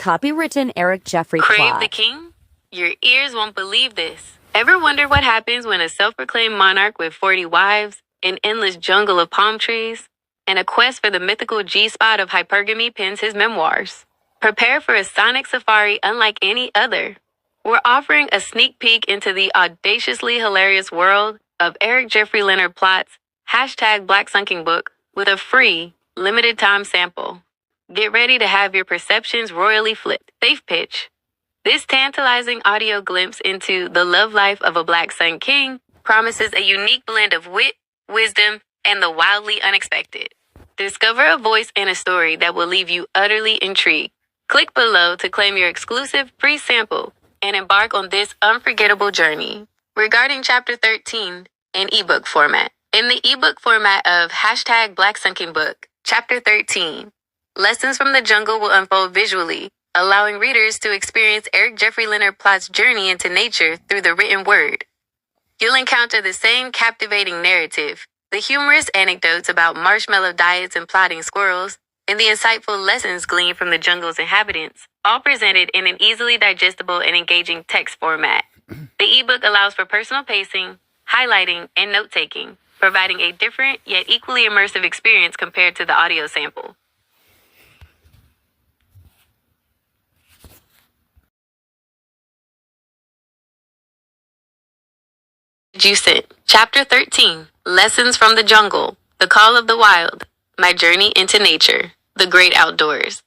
Copywritten ERIK Geoffrey Crave plot. the king? Your ears won't believe this. Ever wonder what happens when a self-proclaimed monarch with 40 wives, an endless jungle of palm trees, and a quest for the mythical G-spot of hypergamy pens his memoirs? Prepare for a sonic safari unlike any other. We're offering a sneak peek into the audaciously hilarious world of ERIK Geoffrey Leonard Plott's #BlackSunking book with a free, limited-time sample. Get ready to have your perceptions royally flipped. Safe pitch. This tantalizing audio glimpse into the love life of a Black Sun King promises a unique blend of wit, wisdom, and the wildly unexpected. Discover a voice and a story that will leave you utterly intrigued. Click below to claim your exclusive free sample and embark on this unforgettable journey. Regarding Chapter 13, in ebook format. In the ebook format of #BlackSunking book, Chapter 13, lessons from the jungle will unfold visually, allowing readers to experience ERIK Geoffrey Leonard Plott's journey into nature through the written word. You'll encounter the same captivating narrative, the humorous anecdotes about marshmallow diets and plotting squirrels, and the insightful lessons gleaned from the jungle's inhabitants, all presented in an easily digestible and engaging text format. The ebook allows for personal pacing, highlighting, and note-taking, providing a different yet equally immersive experience compared to the audio sample. Juicent. Chapter 13. Lessons from the Jungle. The Call of the Wild. My Journey into Nature. The Great Outdoors.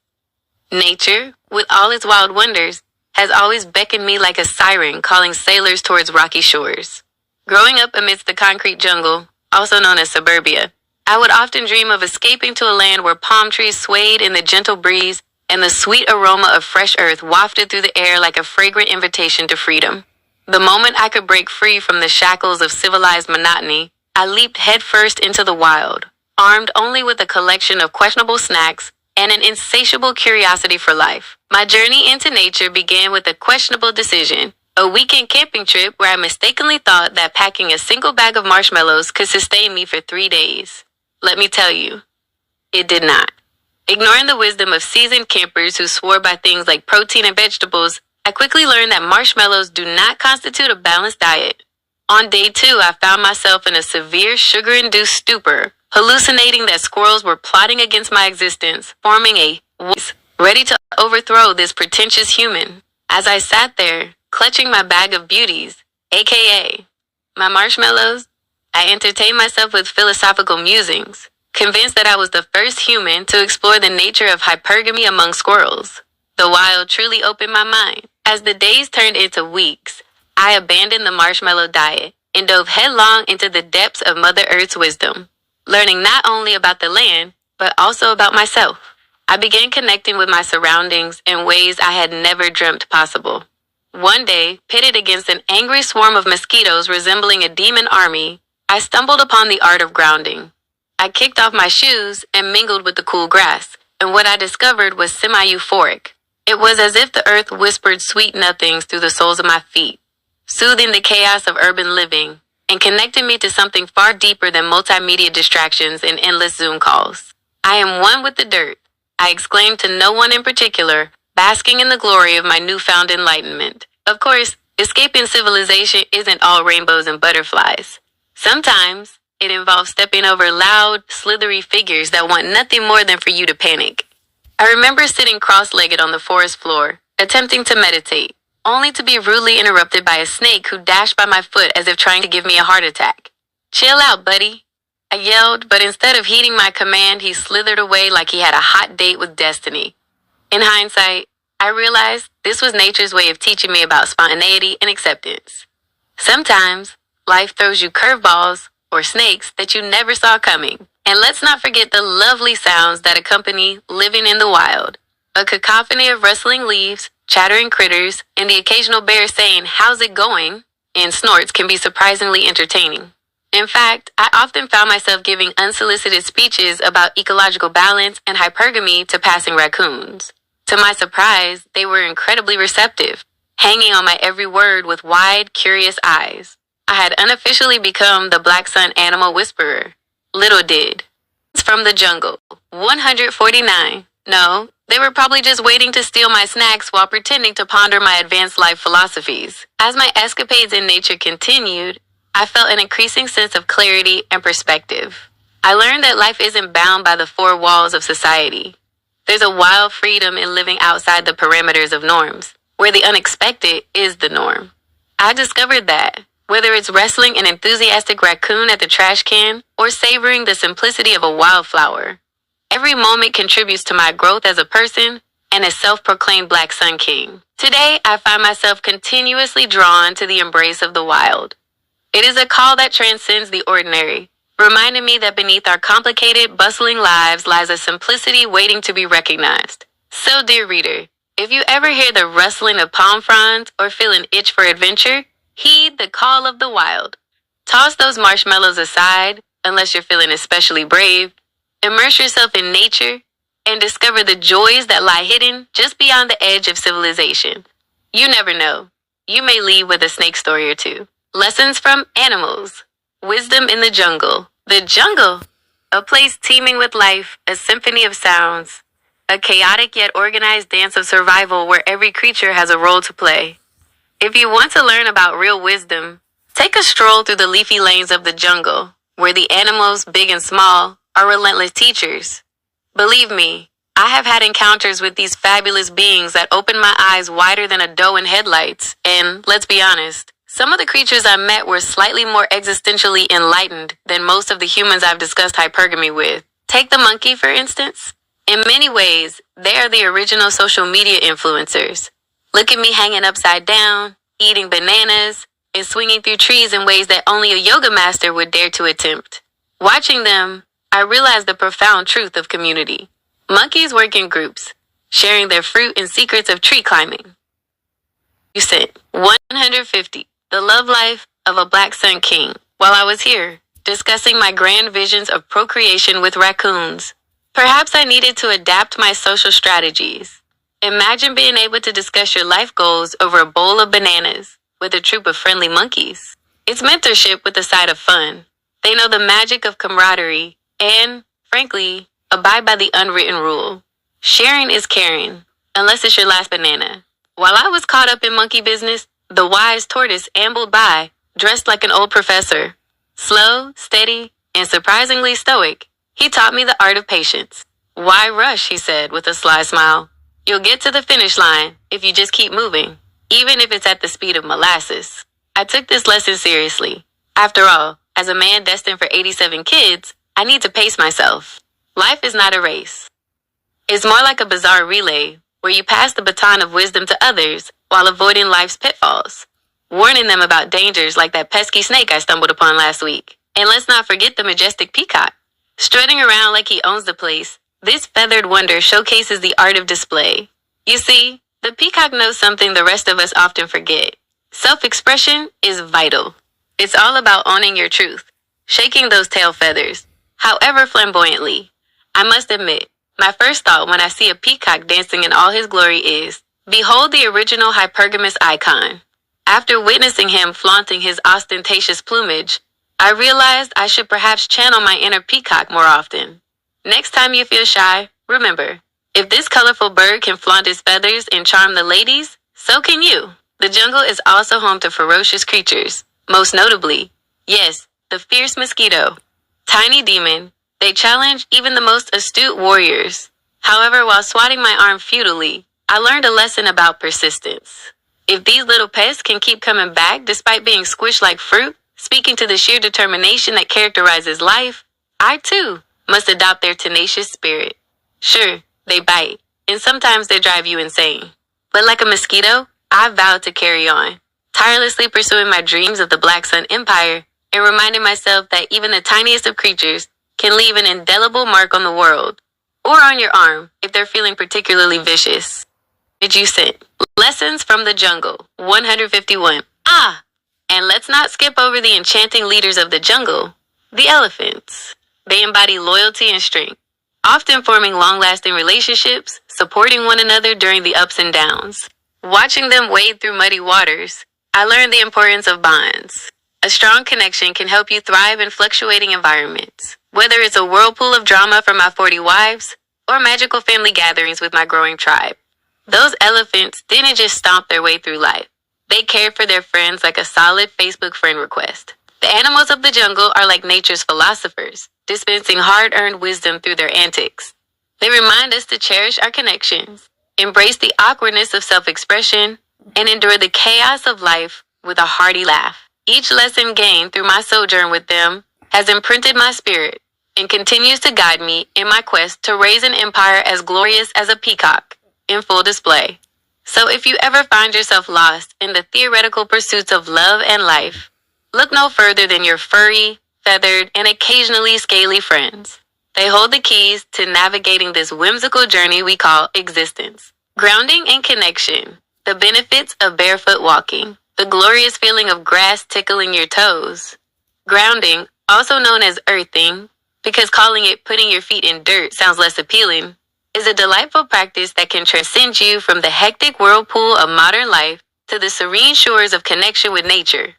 Nature, with all its wild wonders, has always beckoned me like a siren calling sailors towards rocky shores. Growing up amidst the concrete jungle, also known as suburbia, I would often dream of escaping to a land where palm trees swayed in the gentle breeze and the sweet aroma of fresh earth wafted through the air like a fragrant invitation to freedom. The moment I could break free from the shackles of civilized monotony, I leaped headfirst into the wild, armed only with a collection of questionable snacks and an insatiable curiosity for life. My journey into nature began with a questionable decision, a weekend camping trip where I mistakenly thought that packing a single bag of marshmallows could sustain me for 3 days. Let me tell you, it did not. Ignoring the wisdom of seasoned campers who swore by things like protein and vegetables, I quickly learned that marshmallows do not constitute a balanced diet. On day 2, I found myself in a severe sugar-induced stupor, hallucinating that squirrels were plotting against my existence, forming a voice ready to overthrow this pretentious human. As I sat there, clutching my bag of beauties, aka my marshmallows, I entertained myself with philosophical musings, convinced that I was the first human to explore the nature of hypergamy among squirrels. The wild truly opened my mind. As the days turned into weeks, I abandoned the marshmallow diet and dove headlong into the depths of Mother Earth's wisdom, learning not only about the land, but also about myself. I began connecting with my surroundings in ways I had never dreamt possible. One day, pitted against an angry swarm of mosquitoes resembling a demon army, I stumbled upon the art of grounding. I kicked off my shoes and mingled with the cool grass, and what I discovered was semi-euphoric. It was as if the earth whispered sweet nothings through the soles of my feet, soothing the chaos of urban living and connecting me to something far deeper than multimedia distractions and endless Zoom calls. I am one with the dirt, I exclaimed to no one in particular, basking in the glory of my newfound enlightenment. Of course, escaping civilization isn't all rainbows and butterflies. Sometimes, it involves stepping over loud, slithery figures that want nothing more than for you to panic. I remember sitting cross-legged on the forest floor, attempting to meditate, only to be rudely interrupted by a snake who dashed by my foot as if trying to give me a heart attack. "Chill out, buddy," I yelled, but instead of heeding my command, he slithered away like he had a hot date with destiny. In hindsight, I realized this was nature's way of teaching me about spontaneity and acceptance. Sometimes, life throws you curveballs or snakes that you never saw coming. And let's not forget the lovely sounds that accompany living in the wild. A cacophony of rustling leaves, chattering critters, and the occasional bear saying, "How's it going?" in snorts can be surprisingly entertaining. In fact, I often found myself giving unsolicited speeches about ecological balance and hypergamy to passing raccoons. To my surprise, they were incredibly receptive, hanging on my every word with wide, curious eyes. I had unofficially become the Black Sun animal whisperer. Little did. It's from the jungle. 149. No, They were probably just waiting to steal my snacks while pretending to ponder my advanced life philosophies. As my escapades in nature continued, I felt an increasing sense of clarity and perspective. I learned that life isn't bound by the four walls of society. There's a wild freedom in living outside the parameters of norms, where the unexpected is the norm. I discovered that, whether it's wrestling an enthusiastic raccoon at the trash can or savoring the simplicity of a wildflower, every moment contributes to my growth as a person and as self-proclaimed Black Sun King. Today, I find myself continuously drawn to the embrace of the wild. It is a call that transcends the ordinary, reminding me that beneath our complicated, bustling lives lies a simplicity waiting to be recognized. So, dear reader, if you ever hear the rustling of palm fronds or feel an itch for adventure, heed the call of the wild. Toss those marshmallows aside, unless you're feeling especially brave. Immerse yourself in nature and discover the joys that lie hidden just beyond the edge of civilization. You never know. You may leave with a snake story or two. Lessons from animals. Wisdom in the jungle. The jungle, a place teeming with life, a symphony of sounds, a chaotic yet organized dance of survival where every creature has a role to play. If you want to learn about real wisdom, take a stroll through the leafy lanes of the jungle, where the animals, big and small, are relentless teachers. Believe me, I have had encounters with these fabulous beings that opened my eyes wider than a doe in headlights, and, let's be honest, some of the creatures I met were slightly more existentially enlightened than most of the humans I've discussed hypergamy with. Take the monkey, for instance. In many ways, they are the original social media influencers. Look at me hanging upside down, eating bananas, and swinging through trees in ways that only a yoga master would dare to attempt. Watching them, I realized the profound truth of community. Monkeys work in groups, sharing their fruit and secrets of tree climbing. You said 150. The love life of a Black Sun King. While I was here, discussing my grand visions of procreation with raccoons, perhaps I needed to adapt my social strategies. Imagine being able to discuss your life goals over a bowl of bananas with a troop of friendly monkeys. It's mentorship with a side of fun. They know the magic of camaraderie and, frankly, abide by the unwritten rule. Sharing is caring, unless it's your last banana. While I was caught up in monkey business, the wise tortoise ambled by, dressed like an old professor. Slow, steady, and surprisingly stoic, he taught me the art of patience. Why rush, he said with a sly smile. You'll get to the finish line if you just keep moving, even if it's at the speed of molasses. I took this lesson seriously. After all, as a man destined for 87 kids, I need to pace myself. Life is not a race. It's more like a bizarre relay where you pass the baton of wisdom to others while avoiding life's pitfalls, warning them about dangers like that pesky snake I stumbled upon last week. And let's not forget the majestic peacock. Strutting around like he owns the place, this feathered wonder showcases the art of display. You see, the peacock knows something the rest of us often forget. Self-expression is vital. It's all about owning your truth, shaking those tail feathers, however flamboyantly. I must admit, my first thought when I see a peacock dancing in all his glory is, behold the original hypergamous icon. After witnessing him flaunting his ostentatious plumage, I realized I should perhaps channel my inner peacock more often. Next time you feel shy, remember, if this colorful bird can flaunt his feathers and charm the ladies, so can you. The jungle is also home to ferocious creatures, most notably, yes, the fierce mosquito. Tiny demon, they challenge even the most astute warriors. However, while swatting my arm futilely, I learned a lesson about persistence. If these little pests can keep coming back despite being squished like fruit, speaking to the sheer determination that characterizes life, I too must adopt their tenacious spirit. Sure, they bite, and sometimes they drive you insane. But like a mosquito, I vowed to carry on, tirelessly pursuing my dreams of the Black Sun Empire and reminding myself that even the tiniest of creatures can leave an indelible mark on the world, or on your arm if they're feeling particularly vicious. Did you sit? Lessons from the jungle, 151. And let's not skip over the enchanting leaders of the jungle, the elephants. They embody loyalty and strength, often forming long-lasting relationships, supporting one another during the ups and downs. Watching them wade through muddy waters, I learned the importance of bonds. A strong connection can help you thrive in fluctuating environments. Whether it's a whirlpool of drama from my 40 wives, or magical family gatherings with my growing tribe. Those elephants didn't just stomp their way through life. They cared for their friends like a solid Facebook friend request. The animals of the jungle are like nature's philosophers, dispensing hard-earned wisdom through their antics. They remind us to cherish our connections, embrace the awkwardness of self-expression, and endure the chaos of life with a hearty laugh. Each lesson gained through my sojourn with them has imprinted my spirit and continues to guide me in my quest to raise an empire as glorious as a peacock in full display. So if you ever find yourself lost in the theoretical pursuits of love and life, look no further than your furry, feathered, and occasionally scaly friends. They hold the keys to navigating this whimsical journey we call existence. Grounding and connection, the benefits of barefoot walking, the glorious feeling of grass tickling your toes. Grounding, also known as earthing, because calling it putting your feet in dirt sounds less appealing, is a delightful practice that can transcend you from the hectic whirlpool of modern life to the serene shores of connection with nature.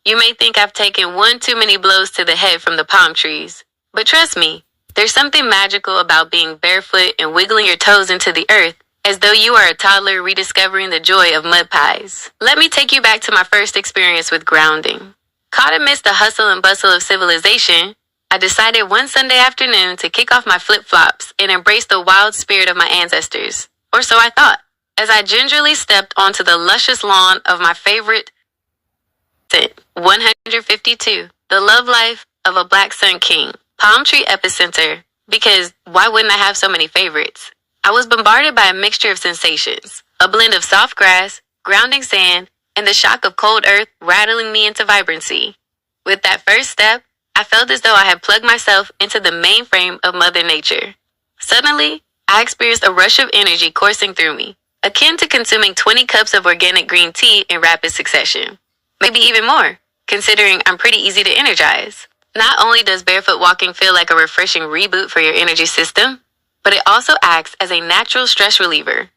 You may think I've taken one too many blows to the head from the palm trees, but trust me, there's something magical about being barefoot and wiggling your toes into the earth as though you are a toddler rediscovering the joy of mud pies. Let me take you back to my first experience with grounding. Caught amidst the hustle and bustle of civilization, I decided one Sunday afternoon to kick off my flip-flops and embrace the wild spirit of my ancestors. Or so I thought, as I gingerly stepped onto the luscious lawn of my favorite 152, the love life of a black sun king, palm tree epicenter, because why wouldn't I have so many favorites? I was bombarded by a mixture of sensations, a blend of soft grass, grounding sand, and the shock of cold earth rattling me into vibrancy. With that first step, I felt as though I had plugged myself into the mainframe of Mother Nature. Suddenly, I experienced a rush of energy coursing through me, akin to consuming 20 cups of organic green tea in rapid succession. Maybe even more, considering I'm pretty easy to energize. Not only does barefoot walking feel like a refreshing reboot for your energy system, but it also acts as a natural stress reliever.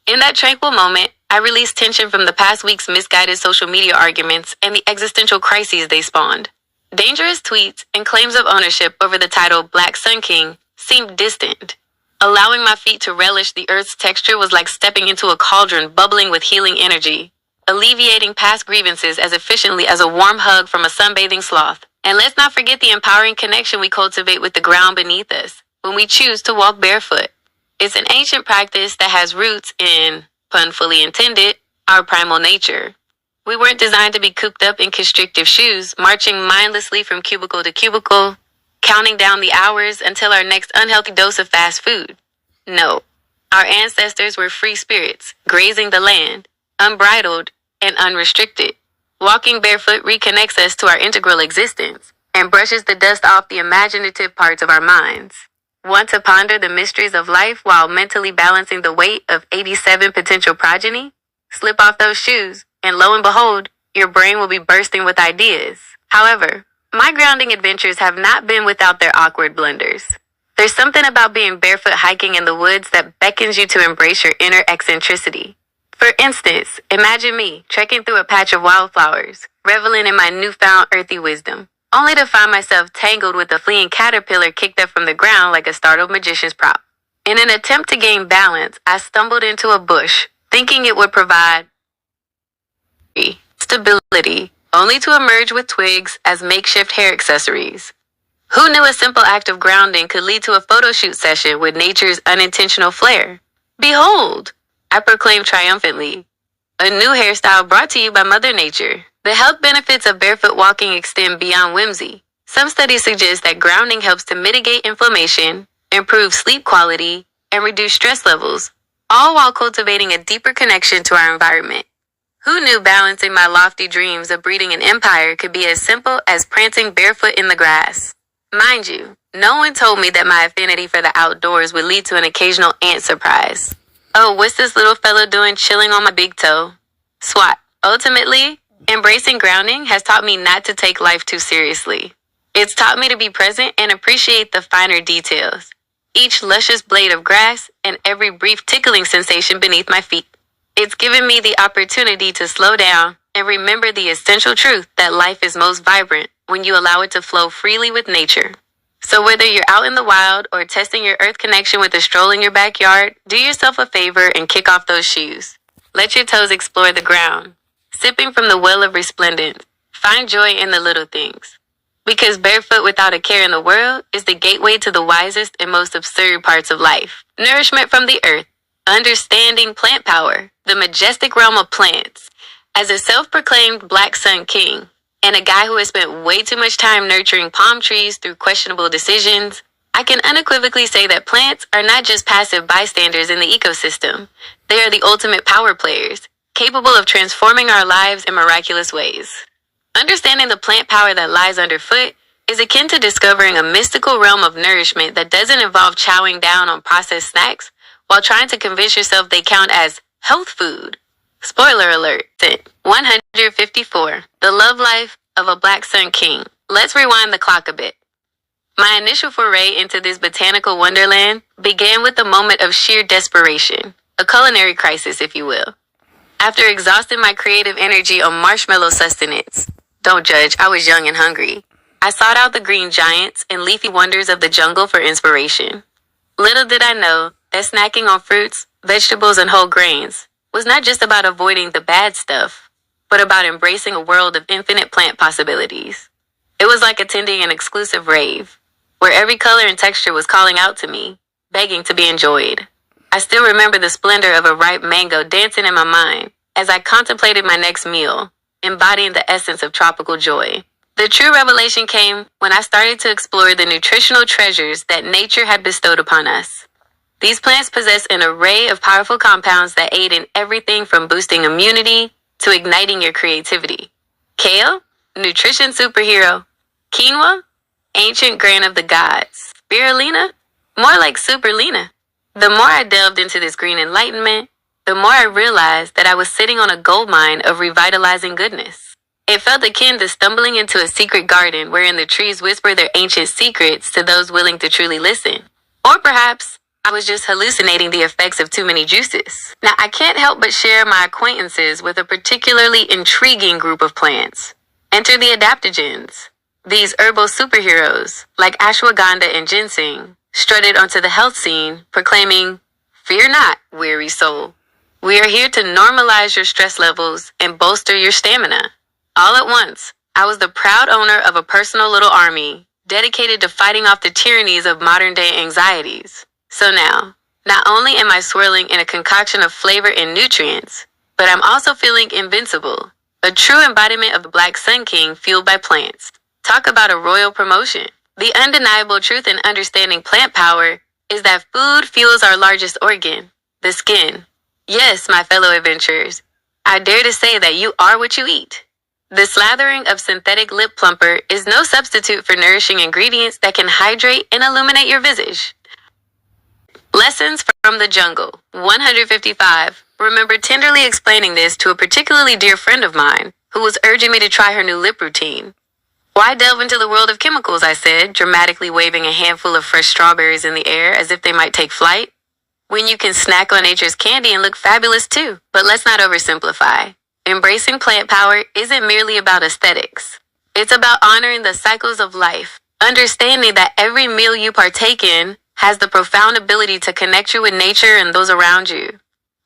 In that tranquil moment, I released tension from the past week's misguided social media arguments and the existential crises they spawned. Dangerous tweets and claims of ownership over the title Black Sun King seemed distant. Allowing my feet to relish the earth's texture was like stepping into a cauldron bubbling with healing energy, alleviating past grievances as efficiently as a warm hug from a sunbathing sloth. And let's not forget the empowering connection we cultivate with the ground beneath us when we choose to walk barefoot. It's an ancient practice that has roots in, pun fully intended, our primal nature. We weren't designed to be cooped up in constrictive shoes, marching mindlessly from cubicle to cubicle, counting down the hours until our next unhealthy dose of fast food. No, our ancestors were free spirits, grazing the land, unbridled and unrestricted. Walking barefoot reconnects us to our integral existence and brushes the dust off the imaginative parts of our minds. Want to ponder the mysteries of life while mentally balancing the weight of 87 potential progeny? Slip off those shoes, and lo and behold, your brain will be bursting with ideas. However, my grounding adventures have not been without their awkward blunders. There's something about being barefoot hiking in the woods that beckons you to embrace your inner eccentricity. For instance, imagine me trekking through a patch of wildflowers, reveling in my newfound earthy wisdom, only to find myself tangled with a fleeing caterpillar kicked up from the ground like a startled magician's prop. In an attempt to gain balance, I stumbled into a bush, thinking it would provide stability, only to emerge with twigs as makeshift hair accessories. Who knew a simple act of grounding could lead to a photo shoot session with nature's unintentional flair? Behold, I proclaimed triumphantly, a new hairstyle brought to you by Mother Nature. The health benefits of barefoot walking extend beyond whimsy. Some studies suggest that grounding helps to mitigate inflammation, improve sleep quality, and reduce stress levels, all while cultivating a deeper connection to our environment. Who knew balancing my lofty dreams of breeding an empire could be as simple as prancing barefoot in the grass? Mind you, no one told me that my affinity for the outdoors would lead to an occasional ant surprise. Oh, what's this little fellow doing chilling on my big toe? Swat. Ultimately, embracing grounding has taught me not to take life too seriously. It's taught me to be present and appreciate the finer details. Each luscious blade of grass and every brief tickling sensation beneath my feet. It's given me the opportunity to slow down and remember the essential truth that life is most vibrant when you allow it to flow freely with nature. So whether you're out in the wild or testing your earth connection with a stroll in your backyard, do yourself a favor and kick off those shoes. Let your toes explore the ground. Sipping from the well of resplendence, find joy in the little things. Because barefoot without a care in the world is the gateway to the wisest and most absurd parts of life. Nourishment from the earth, understanding plant power, the majestic realm of plants. As a self-proclaimed Black Sun King, and a guy who has spent way too much time nurturing palm trees through questionable decisions, I can unequivocally say that plants are not just passive bystanders in the ecosystem. They are the ultimate power players, capable of transforming our lives in miraculous ways. Understanding the plant power that lies underfoot is akin to discovering a mystical realm of nourishment that doesn't involve chowing down on processed snacks while trying to convince yourself they count as health food. Spoiler alert. 154. The Love Life of a Black Sun King. Let's rewind the clock a bit. My initial foray into this botanical wonderland began with a moment of sheer desperation, a culinary crisis, if you will. After exhausting my creative energy on marshmallow sustenance, don't judge, I was young and hungry, I sought out the green giants and leafy wonders of the jungle for inspiration. Little did I know that snacking on fruits, vegetables, and whole grains was not just about avoiding the bad stuff, but about embracing a world of infinite plant possibilities. It was like attending an exclusive rave, where every color and texture was calling out to me, begging to be enjoyed. I still remember the splendor of a ripe mango dancing in my mind as I contemplated my next meal, embodying the essence of tropical joy. The true revelation came when I started to explore the nutritional treasures that nature had bestowed upon us. These plants possess an array of powerful compounds that aid in everything from boosting immunity to igniting your creativity. Kale? Nutrition superhero. Quinoa? Ancient grain of the gods. Spirulina? More like superlina. The more I delved into this green enlightenment, the more I realized that I was sitting on a goldmine of revitalizing goodness. It felt akin to stumbling into a secret garden wherein the trees whisper their ancient secrets to those willing to truly listen. Or perhaps I was just hallucinating the effects of too many juices. Now, I can't help but share my acquaintances with a particularly intriguing group of plants. Enter the adaptogens. These herbal superheroes, like ashwagandha and ginseng, strutted onto the health scene, proclaiming, "Fear not, weary soul. We are here to normalize your stress levels and bolster your stamina." All at once, I was the proud owner of a personal little army, dedicated to fighting off the tyrannies of modern-day anxieties. So now, not only am I swirling in a concoction of flavor and nutrients, but I'm also feeling invincible, a true embodiment of the Black Sun King fueled by plants. Talk about a royal promotion. The undeniable truth in understanding plant power is that food fuels our largest organ, the skin. Yes, my fellow adventurers, I dare to say that you are what you eat. The slathering of synthetic lip plumper is no substitute for nourishing ingredients that can hydrate and illuminate your visage. Lessons from the jungle. 155. Remember tenderly explaining this to a particularly dear friend of mine who was urging me to try her new lip routine. "Why delve into the world of chemicals?" I said, dramatically waving a handful of fresh strawberries in the air as if they might take flight. "When you can snack on nature's candy and look fabulous too." But let's not oversimplify. Embracing plant power isn't merely about aesthetics. It's about honoring the cycles of life, understanding that every meal you partake in has the profound ability to connect you with nature and those around you.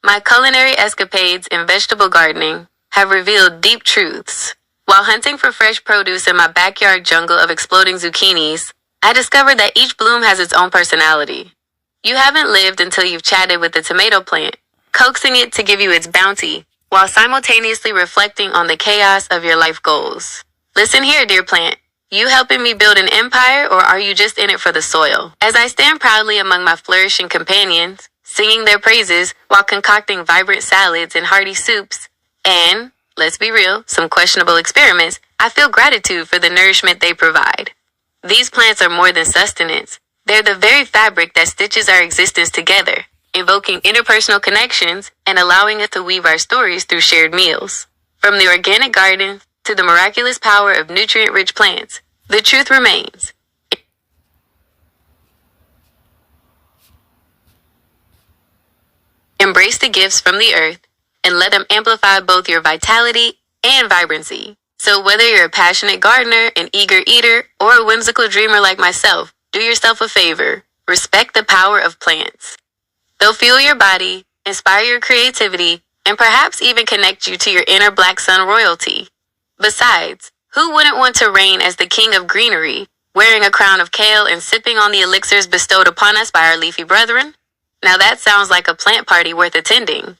My culinary escapades in vegetable gardening have revealed deep truths. While hunting for fresh produce in my backyard jungle of exploding zucchinis, I discovered that each bloom has its own personality. You haven't lived until you've chatted with the tomato plant, coaxing it to give you its bounty, while simultaneously reflecting on the chaos of your life goals. Listen here, dear plant. You helping me build an empire, or are you just in it for the soil? As I stand proudly among my flourishing companions, singing their praises while concocting vibrant salads and hearty soups, and, let's be real, some questionable experiments, I feel gratitude for the nourishment they provide. These plants are more than sustenance. They're the very fabric that stitches our existence together, invoking interpersonal connections and allowing us to weave our stories through shared meals. From the organic garden to the miraculous power of nutrient-rich plants, the truth remains. Embrace the gifts from the earth and let them amplify both your vitality and vibrancy. So whether you're a passionate gardener, an eager eater, or a whimsical dreamer like myself, do yourself a favor. Respect the power of plants. They'll fuel your body, inspire your creativity, and perhaps even connect you to your inner black sun royalty. Besides, who wouldn't want to reign as the king of greenery, wearing a crown of kale and sipping on the elixirs bestowed upon us by our leafy brethren? Now that sounds like a plant party worth attending.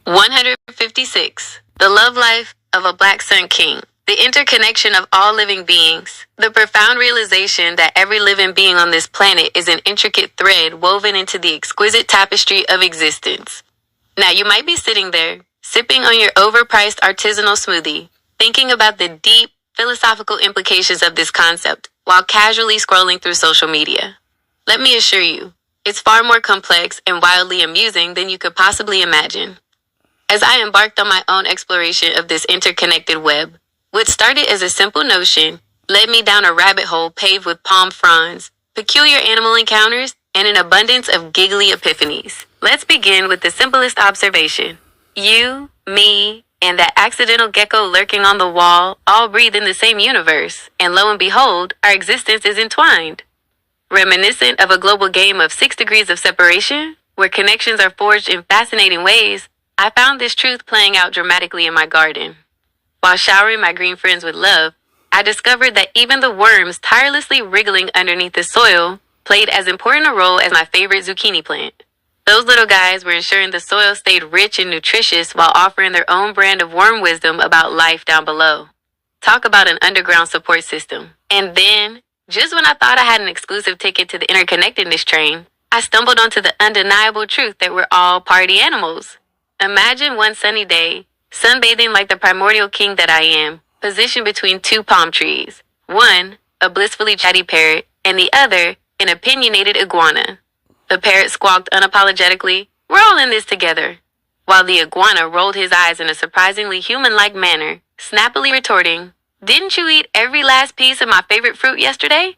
156. The love life of a black sun king. The interconnection of all living beings. The profound realization that every living being on this planet is an intricate thread woven into the exquisite tapestry of existence. Now you might be sitting there, sipping on your overpriced artisanal smoothie, thinking about the deep philosophical implications of this concept while casually scrolling through social media. Let me assure you, it's far more complex and wildly amusing than you could possibly imagine. As I embarked on my own exploration of this interconnected web, what started as a simple notion led me down a rabbit hole paved with palm fronds, peculiar animal encounters, and an abundance of giggly epiphanies. Let's begin with the simplest observation. You, me, and that accidental gecko lurking on the wall all breathe in the same universe, and lo and behold, our existence is entwined. Reminiscent of a global game of 6 degrees of separation, where connections are forged in fascinating ways, I found this truth playing out dramatically in my garden. While showering my green friends with love, I discovered that even the worms tirelessly wriggling underneath the soil played as important a role as my favorite zucchini plant. Those little guys were ensuring the soil stayed rich and nutritious while offering their own brand of worm wisdom about life down below. Talk about an underground support system. And then, just when I thought I had an exclusive ticket to the interconnectedness train, I stumbled onto the undeniable truth that we're all party animals. Imagine one sunny day, sunbathing like the primordial king that I am, positioned between 2 palm trees. One, a blissfully chatty parrot, and the other, an opinionated iguana. The parrot squawked unapologetically, "We're all in this together," while the iguana rolled his eyes in a surprisingly human-like manner, snappily retorting, "Didn't you eat every last piece of my favorite fruit yesterday?"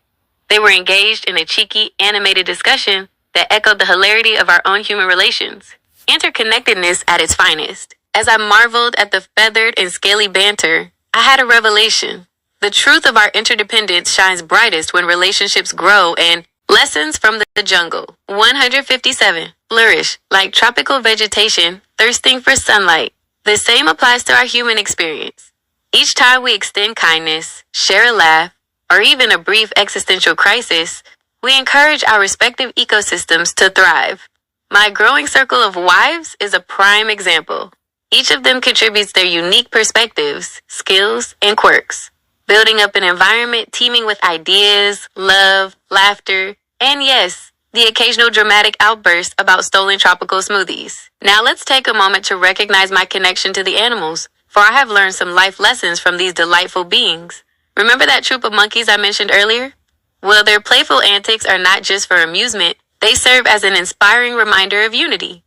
They were engaged in a cheeky, animated discussion that echoed the hilarity of our own human relations. Interconnectedness at its finest. As I marveled at the feathered and scaly banter, I had a revelation. The truth of our interdependence shines brightest when relationships grow and lessons from the jungle. 157. Flourish like tropical vegetation thirsting for sunlight. The same applies to our human experience. Each time we extend kindness, share a laugh, or even a brief existential crisis, we encourage our respective ecosystems to thrive. My growing circle of wives is a prime example. Each of them contributes their unique perspectives, skills, and quirks, building up an environment teeming with ideas, love, laughter, and yes, the occasional dramatic outburst about stolen tropical smoothies. Now let's take a moment to recognize my connection to the animals, for I have learned some life lessons from these delightful beings. Remember that troop of monkeys I mentioned earlier? Well, their playful antics are not just for amusement, they serve as an inspiring reminder of unity.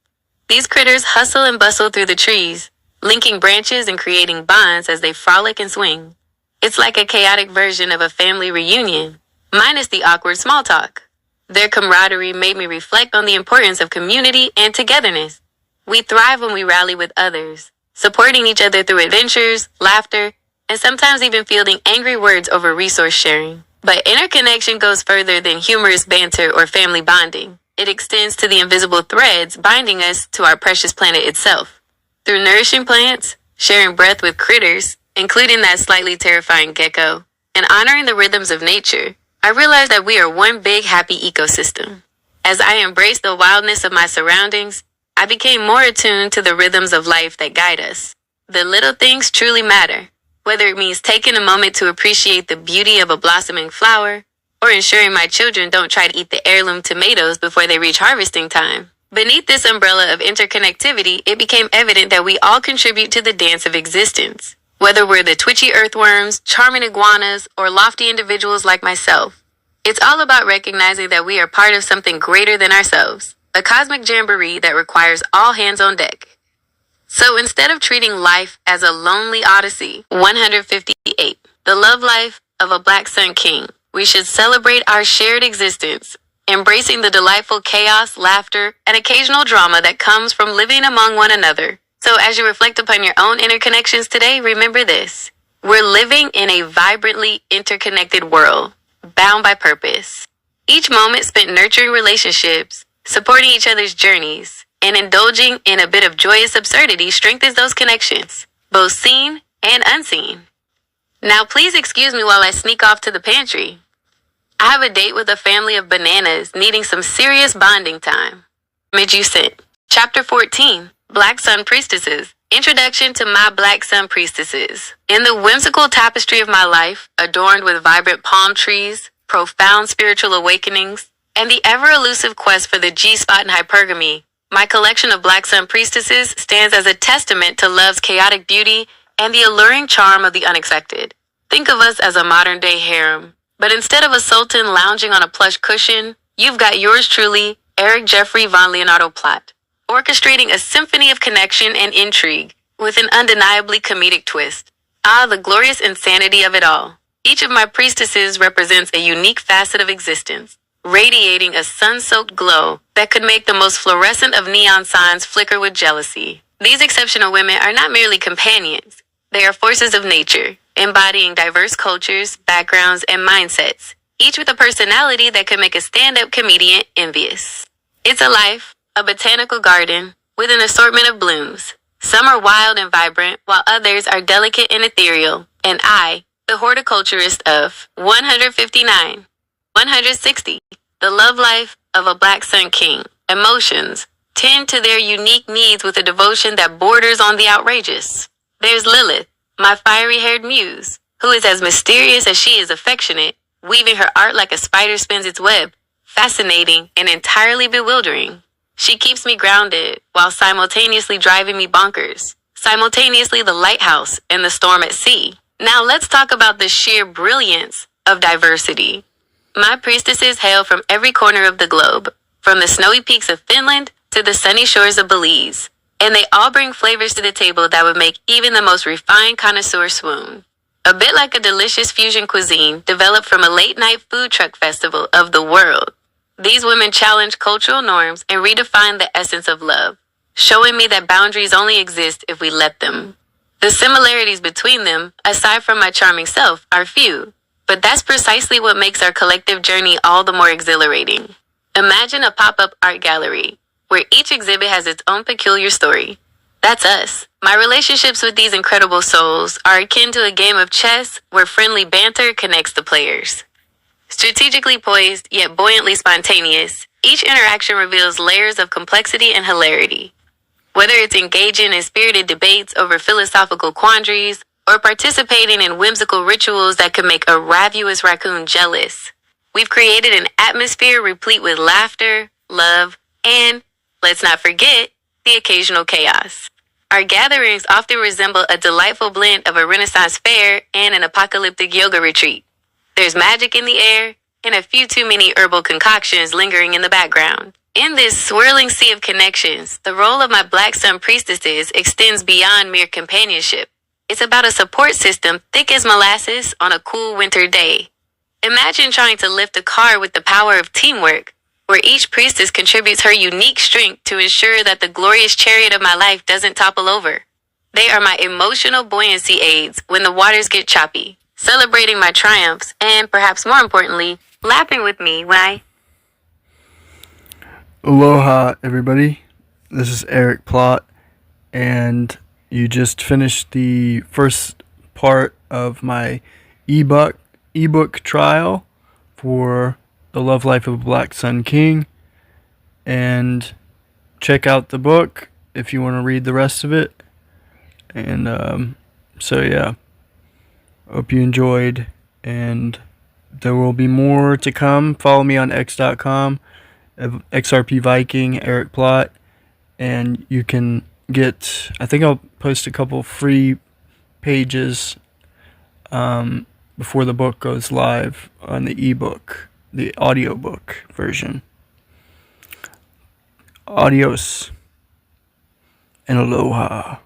These critters hustle and bustle through the trees, linking branches and creating bonds as they frolic and swing. It's like a chaotic version of a family reunion, minus the awkward small talk. Their camaraderie made me reflect on the importance of community and togetherness. We thrive when we rally with others, supporting each other through adventures, laughter, and sometimes even fielding angry words over resource sharing. But interconnection goes further than humorous banter or family bonding. It extends to the invisible threads binding us to our precious planet itself. Through nourishing plants, sharing breath with critters, including that slightly terrifying gecko, and honoring the rhythms of nature, I realized that we are one big happy ecosystem. As I embraced the wildness of my surroundings, I became more attuned to the rhythms of life that guide us. The little things truly matter, whether it means taking a moment to appreciate the beauty of a blossoming flower, or ensuring my children don't try to eat the heirloom tomatoes before they reach harvesting time. Beneath this umbrella of interconnectivity, it became evident that we all contribute to the dance of existence. Whether we're the twitchy earthworms, charming iguanas, or lofty individuals like myself, it's all about recognizing that we are part of something greater than ourselves, a cosmic jamboree that requires all hands on deck. So instead of treating life as a lonely odyssey, 158, the love life of a Black Sun King, we should celebrate our shared existence, embracing the delightful chaos, laughter, and occasional drama that comes from living among one another. So as you reflect upon your own interconnections today, remember this. We're living in a vibrantly interconnected world. bound by purpose. Each moment spent nurturing relationships, supporting each other's journeys, and indulging in a bit of joyous absurdity strengthens those connections, both seen and unseen. Now please excuse me while I sneak off to the pantry. I have a date with a family of bananas needing some serious bonding time. Majestic. Chapter 14. Black Sun Priestesses. Introduction to my Black Sun Priestesses. In the whimsical tapestry of my life, adorned with vibrant palm trees, profound spiritual awakenings, and the ever-elusive quest for the G-spot in hypergamy, my collection of Black Sun Priestesses stands as a testament to love's chaotic beauty and the alluring charm of the unexpected. Think of us as a modern-day harem, but instead of a sultan lounging on a plush cushion, you've got yours truly, ERIK Geoffrey von Leonard Plott, orchestrating a symphony of connection and intrigue with an undeniably comedic twist. Ah, the glorious insanity of it all. Each of my priestesses represents a unique facet of existence, radiating a sun-soaked glow that could make the most fluorescent of neon signs flicker with jealousy. These exceptional women are not merely companions. They are forces of nature, embodying diverse cultures, backgrounds, and mindsets, each with a personality that could make a stand-up comedian envious. It's a life, a botanical garden, with an assortment of blooms. Some are wild and vibrant, while others are delicate and ethereal. And I, the horticulturist of 159, 160, the love life of a Black Sun King. Emotions tend to their unique needs with a devotion that borders on the outrageous. There's Lilith, my fiery-haired muse, who is as mysterious as she is affectionate, weaving her art like a spider spins its web, fascinating and entirely bewildering. She keeps me grounded while simultaneously driving me bonkers, simultaneously the lighthouse and the storm at sea. Now let's talk about the sheer brilliance of diversity. My priestesses hail from every corner of the globe, from the snowy peaks of Finland to the sunny shores of Belize, and they all bring flavors to the table that would make even the most refined connoisseur swoon. A bit like a delicious fusion cuisine developed from a late-night food truck festival of the world. These women challenge cultural norms and redefine the essence of love, showing me that boundaries only exist if we let them. The similarities between them, aside from my charming self, are few, but that's precisely what makes our collective journey all the more exhilarating. Imagine a pop-up art gallery, where each exhibit has its own peculiar story. That's us. My relationships with these incredible souls are akin to a game of chess where friendly banter connects the players. Strategically poised, yet buoyantly spontaneous, each interaction reveals layers of complexity and hilarity. Whether it's engaging in spirited debates over philosophical quandaries or participating in whimsical rituals that could make a ravenous raccoon jealous, we've created an atmosphere replete with laughter, love, and, let's not forget, the occasional chaos. Our gatherings often resemble a delightful blend of a Renaissance fair and an apocalyptic yoga retreat. There's magic in the air, and a few too many herbal concoctions lingering in the background. In this swirling sea of connections, the role of my Black Sun Priestesses extends beyond mere companionship. It's about a support system thick as molasses on a cool winter day. Imagine trying to lift a car with the power of teamwork, where each priestess contributes her unique strength to ensure that the glorious chariot of my life doesn't topple over. They are my emotional buoyancy aids when the waters get choppy, celebrating my triumphs, and perhaps more importantly, laughing with me when I... Aloha, everybody. This is ERIK Plott, and you just finished the first part of my ebook trial for The Love Life of a Black Sun King, and check out the book if you want to read the rest of it. And so yeah, hope you enjoyed, and there will be more to come. Follow me on x.com, XRP Viking, ERIK Plott, and you can get, I think I'll post a couple free pages before the book goes live on the ebook, the audiobook version. Adios and aloha.